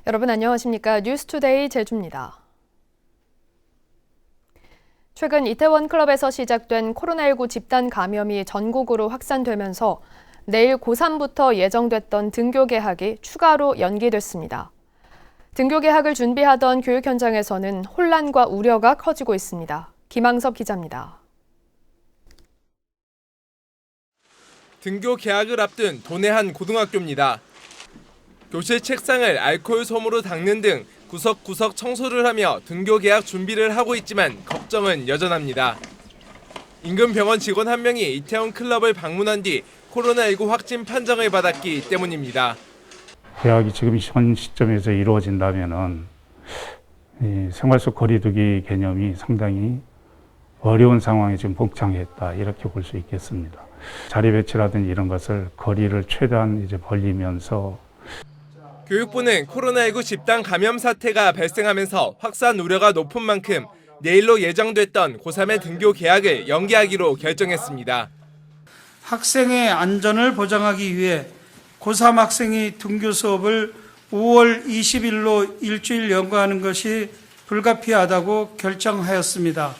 여러분 안녕하십니까? 뉴스투데이 제주입니다. 최근 이태원 클럽에서 시작된 코로나19 집단 감염이 전국으로 확산되면서 내일 고3부터 예정됐던 등교 개학이 추가로 연기됐습니다. 등교 개학을 준비하던 교육 현장에서는 혼란과 우려가 커지고 있습니다. 김항섭 기자입니다. 등교 개학을 앞둔 도내 한 고등학교입니다. 교실 책상을 알코올 솜으로 닦는 등 구석구석 청소를 하며 등교 개학 준비를 하고 있지만 걱정은 여전합니다. 인근 병원 직원 한 명이 이태원 클럽을 방문한 뒤 코로나19 확진 판정을 받았기 때문입니다. 개학이 지금 현 시점에서 이루어진다면은 이 생활 속 거리두기 개념이 상당히 어려운 상황에 지금 봉착했다 이렇게 볼 수 있겠습니다. 자리 배치라든지 이런 것을 거리를 최대한 벌리면서 교육부는 코로나19 집단 감염 사태가 발생하면서 확산 우려가 높은 만큼 내일로 예정됐던 고3의 등교 개학을 연기하기로 결정했습니다. 학생의 안전을 보장하기 위해 고3 학생이 등교 수업을 5월 20일로 일주일 연거하는 것이 불가피하다고 결정하였습니다.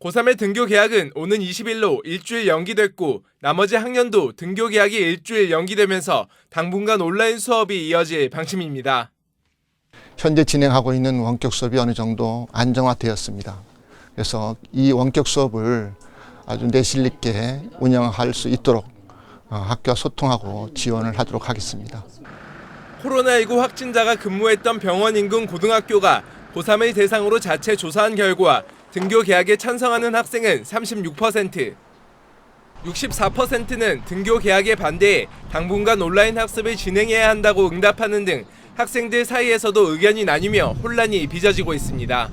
고3의 등교 개학은 오는 20일로 일주일 연기됐고 나머지 학년도 등교 개학이 일주일 연기되면서 당분간 온라인 수업이 이어질 방침입니다. 현재 진행하고 있는 원격 수업이 어느 정도 안정화되었습니다. 그래서 이 원격 수업을 아주 내실 있게 운영할 수 있도록 학교와 소통하고 지원을 하도록 하겠습니다. 코로나19 확진자가 근무했던 병원 인근 고등학교가 고3을 대상으로 자체 조사한 결과 등교 개학에 찬성하는 학생은 36%, 64%는 등교 개학에 반대해 당분간 온라인 학습을 진행해야 한다고 응답하는 등 학생들 사이에서도 의견이 나뉘며 혼란이 빚어지고 있습니다.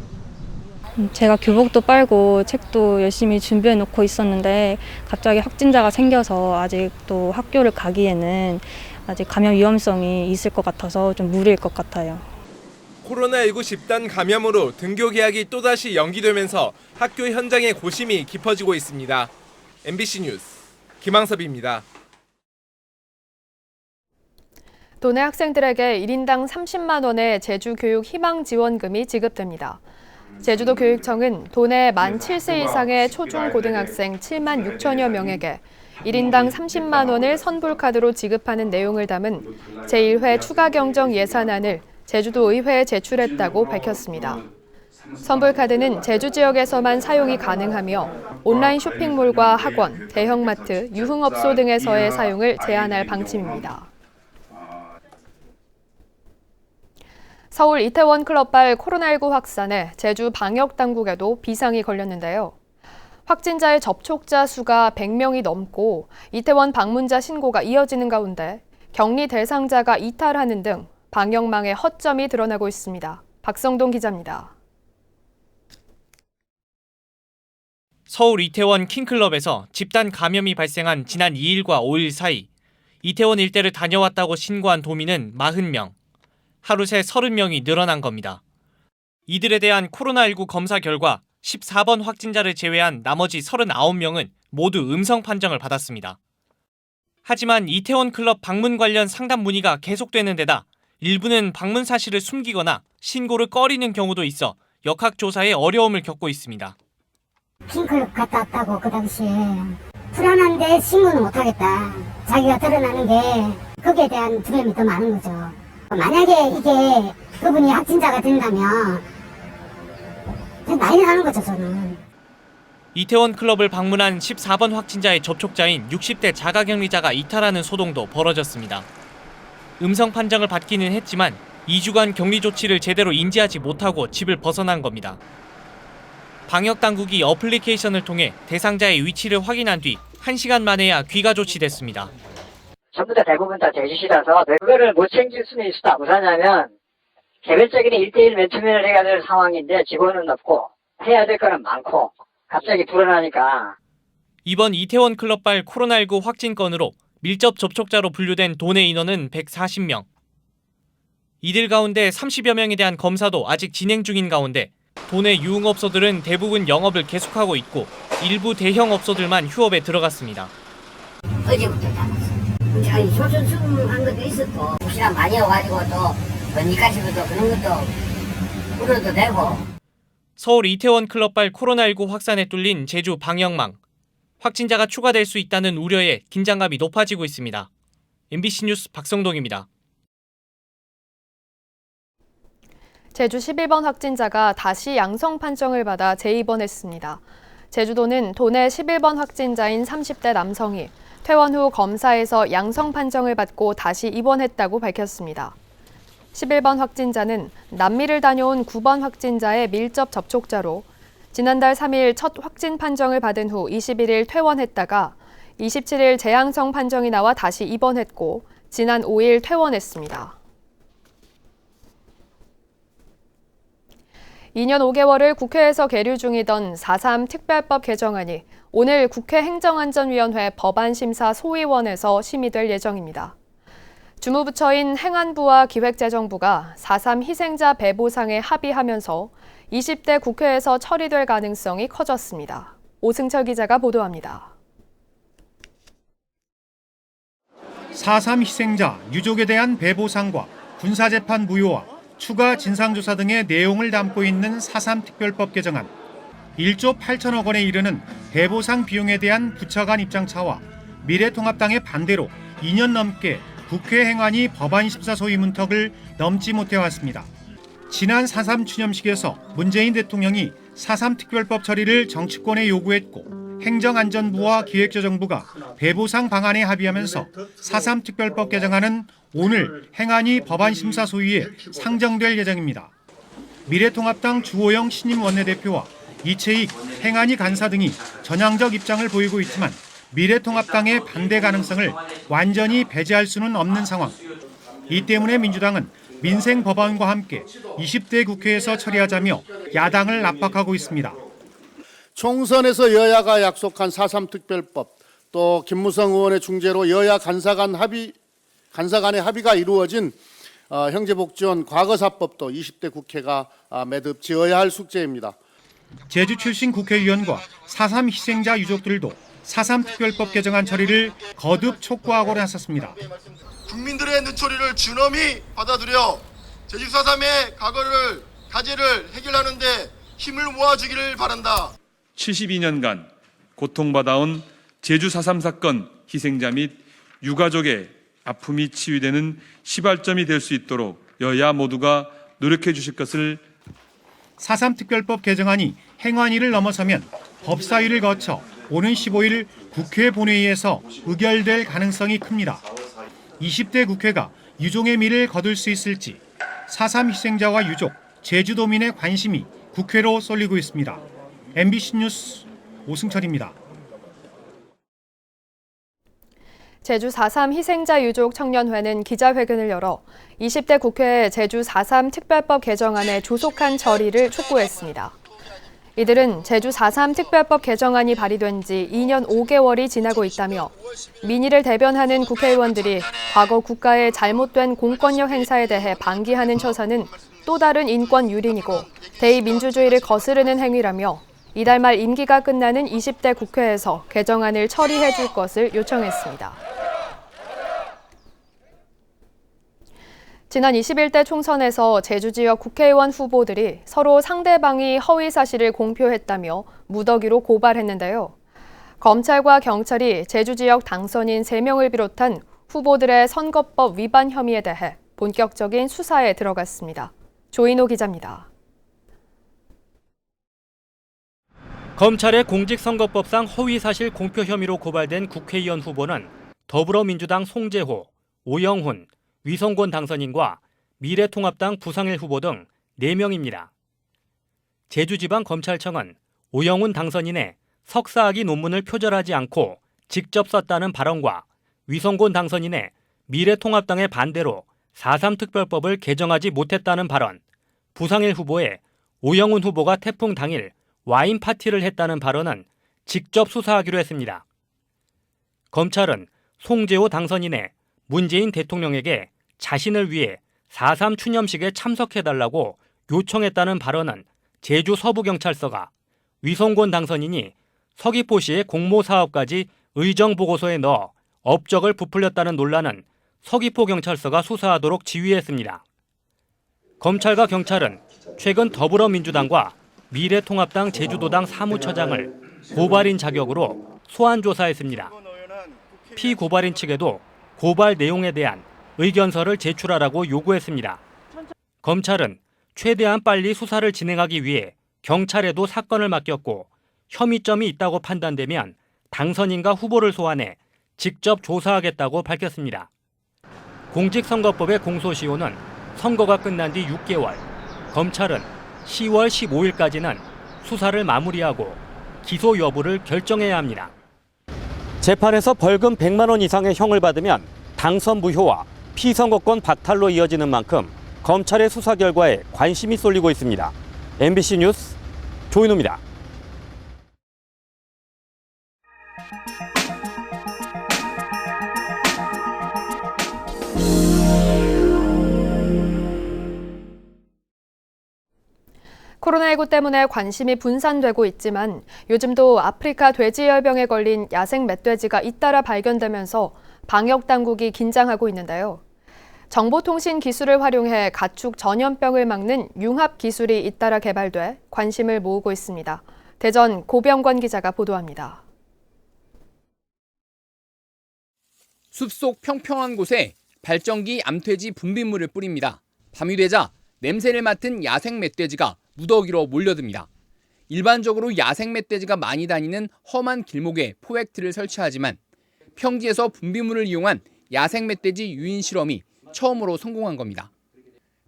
제가 교복도 빨고 책도 열심히 준비해 놓고 있었는데 갑자기 확진자가 생겨서 아직 또 학교를 가기에는 아직 감염 위험성이 있을 것 같아서 좀 무리일 것 같아요. 코로나19 집단 감염으로 등교 개학이 또다시 연기되면서 학교 현장의 고심이 깊어지고 있습니다. MBC 뉴스 김항섭입니다. 도내 학생들에게 1인당 30만 원의 제주교육 희망지원금이 지급됩니다. 제주도 교육청은 도내 만 7세 이상의 초중고등학생 7만 6천여 명에게 1인당 30만 원을 선불카드로 지급하는 내용을 담은 제1회 추가경정 예산안을 제주도 의회에 제출했다고 밝혔습니다. 선불카드는 제주 지역에서만 사용이 가능하며 온라인 쇼핑몰과 학원, 대형마트, 유흥업소 등에서의 사용을 제한할 방침입니다. 서울 이태원 클럽발 코로나19 확산에 제주 방역당국에도 비상이 걸렸는데요. 확진자의 접촉자 수가 100명이 넘고 이태원 방문자 신고가 이어지는 가운데 격리 대상자가 이탈하는 등 방역망의 허점이 드러나고 있습니다. 박성동 기자입니다. 서울 이태원 킹클럽에서 집단 감염이 발생한 지난 2일과 5일 사이 이태원 일대를 다녀왔다고 신고한 도민은 40명, 하루 새 30명이 늘어난 겁니다. 이들에 대한 코로나19 검사 결과 14번 확진자를 제외한 나머지 39명은 모두 음성 판정을 받았습니다. 하지만 이태원 클럽 방문 관련 상담 문의가 계속되는 데다 일부는 방문 사실을 숨기거나 신고를 꺼리는 경우도 있어 역학조사에 어려움을 겪고 있습니다. 핑클럽 갔다 왔다고 그 당시에 불안한데 신고는 못하겠다. 자기가 드러나는 게 거기에 대한 두려움이 더 많은 거죠. 만약에 이게 그분이 확진자가 된다면 난리 나는 거죠, 저는. 이태원 클럽을 방문한 14번 확진자의 접촉자인 60대 자가격리자가 이탈하는 소동도 벌어졌습니다. 음성 판정을 받기는 했지만 2주간 격리 조치를 제대로 인지하지 못하고 집을 벗어난 겁니다. 방역당국이 어플리케이션을 통해 대상자의 위치를 확인한 뒤 1시간 만에야 귀가 조치됐습니다. 전부 다 대부분 다 제주시라서 그거를 못 챙길 수는 있어도 우선하면 개별적인 1대1 맨투맨을 해야 될 상황인데 직원은 없고 해야 될 거는 많고 갑자기 불어나니까. 이번 이태원 클럽발 코로나19 확진 건으로 밀접 접촉자로 분류된 도내 인원은 140명. 이들 가운데 30여 명에 대한 검사도 아직 진행 중인 가운데 도내 유흥업소들은 대부분 영업을 계속하고 있고 일부 대형 업소들만 휴업에 들어갔습니다. 어제부터 다 아니 조선수한 것도 있었고 혹시나 많이 와가지고 또 언니까지부터 그런 것도 물어도 되고. 서울 이태원 클럽발 코로나19 확산에 뚫린 제주 방역망. 확진자가 추가될 수 있다는 우려에 긴장감이 높아지고 있습니다. MBC 뉴스 박성동입니다. 제주 11번 확진자가 다시 양성 판정을 받아 재입원했습니다. 제주도는 도내 11번 확진자인 30대 남성이 퇴원 후 검사에서 양성 판정을 받고 다시 입원했다고 밝혔습니다. 11번 확진자는 남미를 다녀온 9번 확진자의 밀접 접촉자로 지난달 3일 첫 확진 판정을 받은 후 21일 퇴원했다가 27일 재양성 판정이 나와 다시 입원했고 지난 5일 퇴원했습니다. 2년 5개월을 국회에서 계류 중이던 4.3 특별법 개정안이 오늘 국회 행정안전위원회 법안심사 소위원에서 심의될 예정입니다. 주무부처인 행안부와 기획재정부가 4.3 희생자 배보상에 합의하면서 20대 국회에서 처리될 가능성이 커졌습니다. 오승철 기자가 보도합니다. 4.3 희생자 유족에 대한 배보상과 군사재판 무효와 추가 진상조사 등의 내용을 담고 있는 4.3 특별법 개정안. 1조 8천억 원에 이르는 배보상 비용에 대한 부처 간 입장차와 미래통합당의 반대로 2년 넘게 국회 행안위 법안심사 소위 문턱을 넘지 못해왔습니다. 지난 4.3 추념식에서 문재인 대통령이 4.3 특별법 처리를 정치권에 요구했고 행정안전부와 기획재정부가 배보상 방안에 합의하면서 4.3 특별법 개정안은 오늘 행안위 법안심사 소위에 상정될 예정입니다. 미래통합당 주호영 신임 원내대표와 이채익 행안위 간사 등이 전향적 입장을 보이고 있지만 미래통합당의 반대 가능성을 완전히 배제할 수는 없는 상황. 이 때문에 민주당은 민생 법안과 함께 20대 국회에서 처리하자며 야당을 압박하고 있습니다. 총선에서 여야가 약속한 4.3 특별법, 또 김무성 의원의 중재로 여야 간사 간의 합의가 이루어진 형제복지원 과거사법도 20대 국회가 매듭 지어야 할 숙제입니다. 제주 출신 국회의원과 4.3 희생자 유족들도 4.3 특별법 개정안 처리를 거듭 촉구하고 나섰습니다. 국민들의 눈초리를 준엄히 받아들여 제주 4.3의 가제를 해결하는 데 힘을 모아주기를 바란다. 72년간 고통받아온 제주 4.3 사건 희생자 및 유가족의 아픔이 치유되는 시발점이 될 수 있도록 여야 모두가 노력해 주실 것을. 4.3 특별법 개정안이 행안위를 넘어서면 법사위를 거쳐 오는 15일 국회 본회의에서 의결될 가능성이 큽니다. 20대 국회가 유종의 미를 거둘 수 있을지 4.3 희생자와 유족, 제주도민의 관심이 국회로 쏠리고 있습니다. MBC 뉴스 오승철입니다. 제주 4.3 희생자 유족 청년회는 기자회견을 열어 20대 국회에 제주 4.3 특별법 개정안의 조속한 처리를 촉구했습니다. 이들은 제주 4.3 특별법 개정안이 발의된 지 2년 5개월이 지나고 있다며 민의를 대변하는 국회의원들이 과거 국가의 잘못된 공권력 행사에 대해 방기하는 처사는 또 다른 인권 유린이고 대의민주주의를 거스르는 행위라며 이달 말 임기가 끝나는 20대 국회에서 개정안을 처리해 줄 것을 요청했습니다. 지난 21대 총선에서 제주 지역 국회의원 후보들이 서로 상대방이 허위 사실을 공표했다며 무더기로 고발했는데요. 검찰과 경찰이 제주 지역 당선인 3명을 비롯한 후보들의 선거법 위반 혐의에 대해 본격적인 수사에 들어갔습니다. 조인호 기자입니다. 검찰의 공직선거법상 허위사실 공표 혐의로 고발된 국회의원 후보는 더불어민주당 송재호, 오영훈, 위성곤 당선인과 미래통합당 부상일 후보 등 4명입니다. 제주지방검찰청은 오영훈 당선인의 석사학위 논문을 표절하지 않고 직접 썼다는 발언과 위성곤 당선인의 미래통합당의 반대로 4.3 특별법을 개정하지 못했다는 발언, 부상일 후보의 오영훈 후보가 태풍 당일 와인 파티를 했다는 발언은 직접 수사하기로 했습니다. 검찰은 송재호 당선인의 문재인 대통령에게 자신을 위해 4.3 추념식에 참석해달라고 요청했다는 발언은 제주 서부경찰서가, 위성곤 당선인이 서귀포시의 공모사업까지 의정보고서에 넣어 업적을 부풀렸다는 논란은 서귀포경찰서가 수사하도록 지휘했습니다. 검찰과 경찰은 최근 더불어민주당과 미래통합당 제주도당 사무처장을 고발인 자격으로 소환 조사했습니다. 피고발인 측에도 고발 내용에 대한 의견서를 제출하라고 요구했습니다. 검찰은 최대한 빨리 수사를 진행하기 위해 경찰에도 사건을 맡겼고 혐의점이 있다고 판단되면 당선인과 후보를 소환해 직접 조사하겠다고 밝혔습니다. 공직선거법의 공소시효는 선거가 끝난 뒤 6개월, 검찰은 10월 15일까지는 수사를 마무리하고 기소 여부를 결정해야 합니다. 재판에서 벌금 100만 원 이상의 형을 받으면 당선 무효와 피선거권 박탈로 이어지는 만큼 검찰의 수사 결과에 관심이 쏠리고 있습니다. MBC 뉴스 조인호입니다. 코로나19 때문에 관심이 분산되고 있지만 요즘도 아프리카 돼지열병에 걸린 야생 멧돼지가 잇따라 발견되면서 방역 당국이 긴장하고 있는데요. 정보통신 기술을 활용해 가축 전염병을 막는 융합 기술이 잇따라 개발돼 관심을 모으고 있습니다. 대전 고병권 기자가 보도합니다. 숲속 평평한 곳에 발전기 암퇴지 분비물을 뿌립니다. 밤이 되자 냄새를 맡은 야생 멧돼지가 무더기로 몰려듭니다. 일반적으로 야생 멧돼지가 많이 다니는 험한 길목에 포획틀을 설치하지만 평지에서 분비물을 이용한 야생 멧돼지 유인 실험이 처음으로 성공한 겁니다.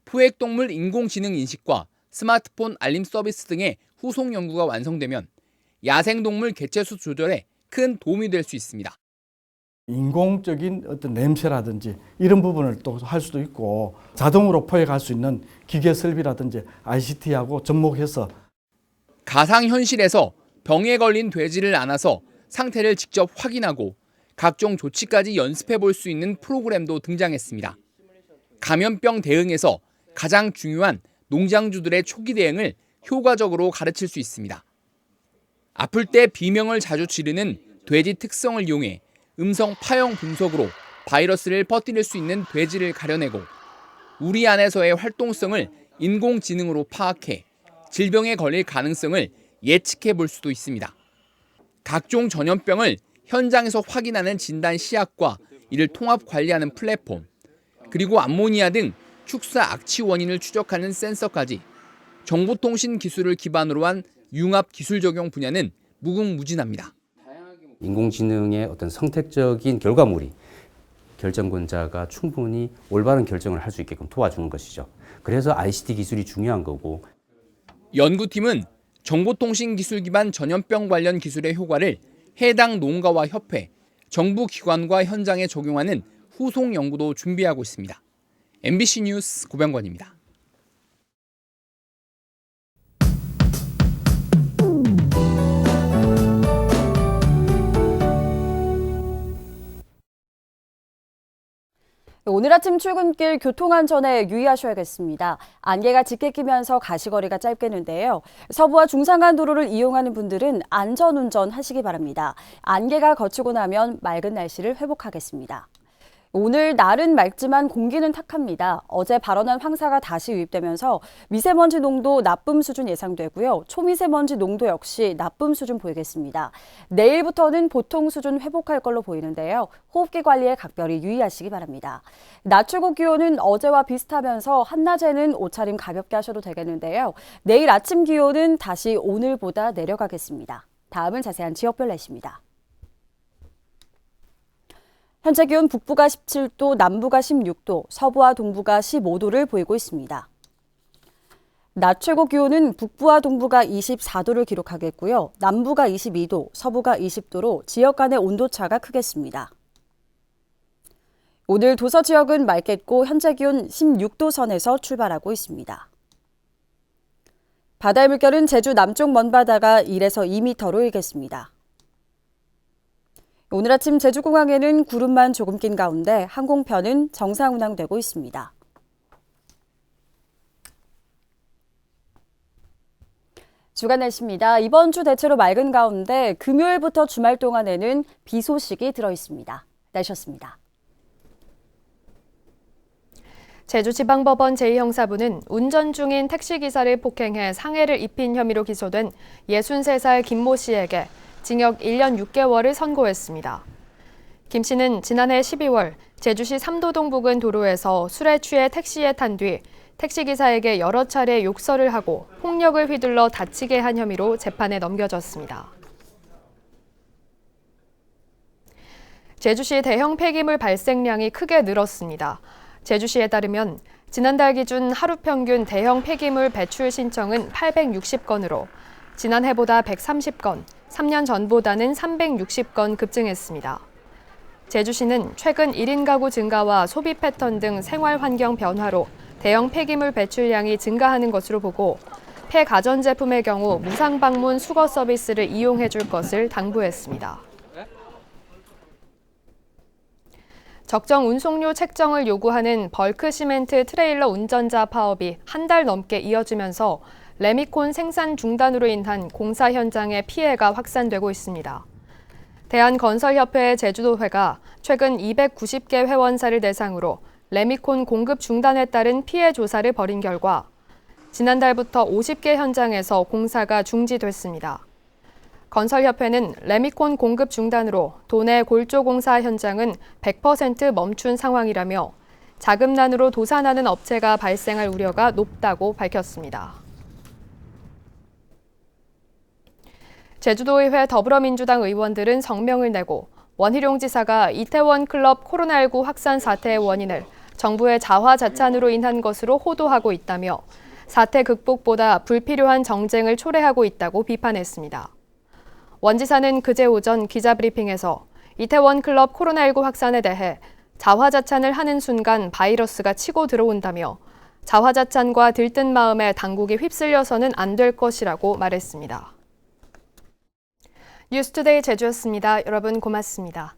포획동물 인공지능 인식과 스마트폰 알림 서비스 등의 후속 연구가 완성되면 야생동물 개체수 조절에 큰 도움이 될 수 있습니다. 인공적인 어떤 냄새라든지 이런 부분을 또 할 수도 있고 자동으로 포획할 수 있는 기계 설비라든지 ICT하고 접목해서 가상현실에서 병에 걸린 돼지를 안아서 상태를 직접 확인하고 각종 조치까지 연습해 볼 수 있는 프로그램도 등장했습니다. 감염병 대응에서 가장 중요한 농장주들의 초기 대응을 효과적으로 가르칠 수 있습니다. 아플 때 비명을 자주 지르는 돼지 특성을 이용해 음성 파형 분석으로 바이러스를 퍼뜨릴 수 있는 돼지를 가려내고 우리 안에서의 활동성을 인공지능으로 파악해 질병에 걸릴 가능성을 예측해 볼 수도 있습니다. 각종 전염병을 현장에서 확인하는 진단 시약과 이를 통합 관리하는 플랫폼, 그리고 암모니아 등 축사 악취 원인을 추적하는 센서까지 정보통신 기술을 기반으로 한 융합 기술 적용 분야는 무궁무진합니다. 인공지능의 어떤 선택적인 결과물이 결정권자가 충분히 올바른 결정을 할 수 있게끔 도와주는 것이죠. 그래서 ICT 기술이 중요한 거고. 연구팀은 정보통신 기술 기반 전염병 관련 기술의 효과를 해당 농가와 협회, 정부 기관과 현장에 적용하는 후속 연구도 준비하고 있습니다. MBC 뉴스 고병권입니다. 오늘 아침 출근길 교통안전에 유의하셔야겠습니다. 안개가 짙게 끼면서 가시거리가 짧겠는데요. 서부와 중산간 도로를 이용하는 분들은 안전운전 하시기 바랍니다. 안개가 걷히고 나면 맑은 날씨를 회복하겠습니다. 오늘 날은 맑지만 공기는 탁합니다. 어제 발원한 황사가 다시 유입되면서 미세먼지 농도 나쁨 수준 예상되고요. 초미세먼지 농도 역시 나쁨 수준 보이겠습니다. 내일부터는 보통 수준 회복할 걸로 보이는데요. 호흡기 관리에 각별히 유의하시기 바랍니다. 낮 최고 기온은 어제와 비슷하면서 한낮에는 옷차림 가볍게 하셔도 되겠는데요. 내일 아침 기온은 다시 오늘보다 내려가겠습니다. 다음은 자세한 지역별 날씨입니다. 현재 기온 북부가 17도, 남부가 16도, 서부와 동부가 15도를 보이고 있습니다. 낮 최고 기온은 북부와 동부가 24도를 기록하겠고요. 남부가 22도, 서부가 20도로 지역 간의 온도차가 크겠습니다. 오늘 도서 지역은 맑겠고 현재 기온 16도 선에서 출발하고 있습니다. 바다의 물결은 제주 남쪽 먼바다가 1에서 2m로 일겠습니다. 오늘 아침 제주공항에는 구름만 조금 낀 가운데 항공편은 정상 운항되고 있습니다. 주간 날씨입니다. 이번 주 대체로 맑은 가운데 금요일부터 주말 동안에는 비 소식이 들어 있습니다. 날씨였습니다. 제주지방법원 제2형사부는 운전 중인 택시기사를 폭행해 상해를 입힌 혐의로 기소된 63살 김모 씨에게 징역 1년 6개월을 선고했습니다. 김 씨는 지난해 12월 제주시 삼도동 부근 도로에서 술에 취해 택시에 탄 뒤 택시기사에게 여러 차례 욕설을 하고 폭력을 휘둘러 다치게 한 혐의로 재판에 넘겨졌습니다. 제주시 대형 폐기물 발생량이 크게 늘었습니다. 제주시에 따르면 지난달 기준 하루 평균 대형 폐기물 배출 신청은 860건으로 지난해보다 130건, 3년 전보다는 360건 급증했습니다. 제주시는 최근 1인 가구 증가와 소비 패턴 등 생활 환경 변화로 대형 폐기물 배출량이 증가하는 것으로 보고 폐가전제품의 경우 무상 방문 수거 서비스를 이용해 줄 것을 당부했습니다. 적정 운송료 책정을 요구하는 벌크 시멘트 트레일러 운전자 파업이 한 달 넘게 이어지면서 레미콘 생산 중단으로 인한 공사 현장의 피해가 확산되고 있습니다. 대한건설협회 제주도회가 최근 290개 회원사를 대상으로 레미콘 공급 중단에 따른 피해 조사를 벌인 결과 지난달부터 50개 현장에서 공사가 중지됐습니다. 건설협회는 레미콘 공급 중단으로 도내 골조 공사 현장은 100% 멈춘 상황이라며 자금난으로 도산하는 업체가 발생할 우려가 높다고 밝혔습니다. 제주도의회 더불어민주당 의원들은 성명을 내고 원희룡 지사가 이태원 클럽 코로나19 확산 사태의 원인을 정부의 자화자찬으로 인한 것으로 호도하고 있다며 사태 극복보다 불필요한 정쟁을 초래하고 있다고 비판했습니다. 원 지사는 그제 오전 기자브리핑에서 이태원 클럽 코로나19 확산에 대해 자화자찬을 하는 순간 바이러스가 치고 들어온다며 자화자찬과 들뜬 마음에 당국이 휩쓸려서는 안 될 것이라고 말했습니다. 뉴스투데이 제주였습니다. 여러분 고맙습니다.